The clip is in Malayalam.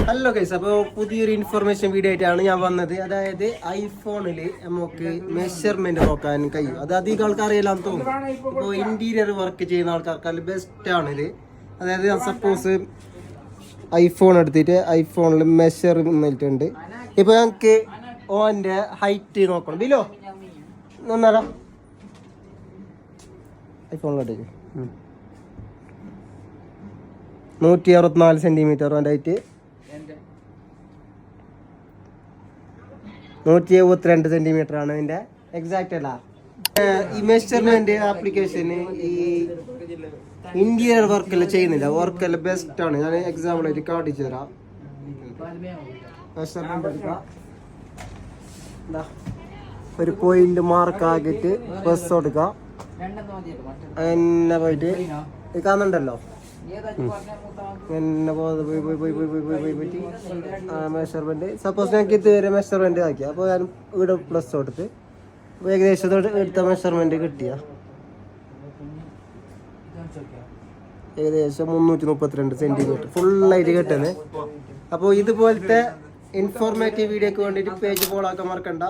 ഹലോ ഗൈസ്, അപ്പോൾ പുതിയൊരു ഇൻഫർമേഷൻ വീഡിയോ ആയിട്ടാണ് ഞാൻ വന്നത്. അതായത് ഐഫോണിൽ നമുക്ക് മെഷർമെന്റ് നോക്കാൻ കഴിയും. അത് അധികം ആൾക്കാർ അറിയില്ലാന്ന് തോന്നുന്നു. ഇപ്പോൾ ഇന്റീരിയർ വർക്ക് ചെയ്യുന്ന ആൾക്കാർക്ക് ബെസ്റ്റ് ആണിത്. അതായത് സപ്പോസ് ഐഫോൺ എടുത്തിട്ട് ഐഫോണിൽ മെഷർ നിന്നിട്ടുണ്ട്. ഇപ്പോൾ ഞങ്ങൾക്ക് ഓൻ്റെ ഹൈറ്റ് നോക്കണം. ബിലോ നന്നാടാ ഐഫോണിലോട്ടേക്ക് 164 സെന്റിമീറ്റർ ഓൻ്റെ ഹൈറ്റ്, 172 സെന്റിമീറ്റർ ആണ് ഇതിന്റെ എക്സാക്ട് അല്ല. ഈ മെഷർമെന്റ് ആപ്ലിക്കേഷന് ഈ ഇന്റീരിയർ വർക്കെല്ലാം ചെയ്യുന്നില്ല, വർക്കെല്ലാം ബെസ്റ്റ് ആണ്. ഞാൻ എക്സാമ്പിൾ ആയിട്ട് കാണിച്ചു തരാം. മെഷർമെന്റ് എടുക്കാം, ഒരു പോയിന്റ് മാർക്ക് ആക്കിയിട്ട് ബസ് കൊടുക്കാം. എന്നെ പോയിട്ട് കാണുന്നുണ്ടല്ലോ, എന്നെ പോയിട്ട് മെഷർമെന്റ് സപ്പോസ് ഞങ്ങൾക്ക് ഇതുവരെ മെഷർമെന്റ് ആക്കി. അപ്പോൾ ഞാൻ ഇവിടെ പ്ലസ് കൊടുത്ത് ഏകദേശം എടുത്ത മെഷർമെന്റ് കിട്ടിയ ഏകദേശം 332 സെന്റിമീറ്റർ ഫുള്ളായിട്ട് കിട്ടുന്നത്. അപ്പോൾ ഇതുപോലത്തെ ഇൻഫോർമേറ്റീവ് വീഡിയോക്ക് വേണ്ടിയിട്ട് പേജ് ഫോളോ ആക്കാൻ മറക്കണ്ട.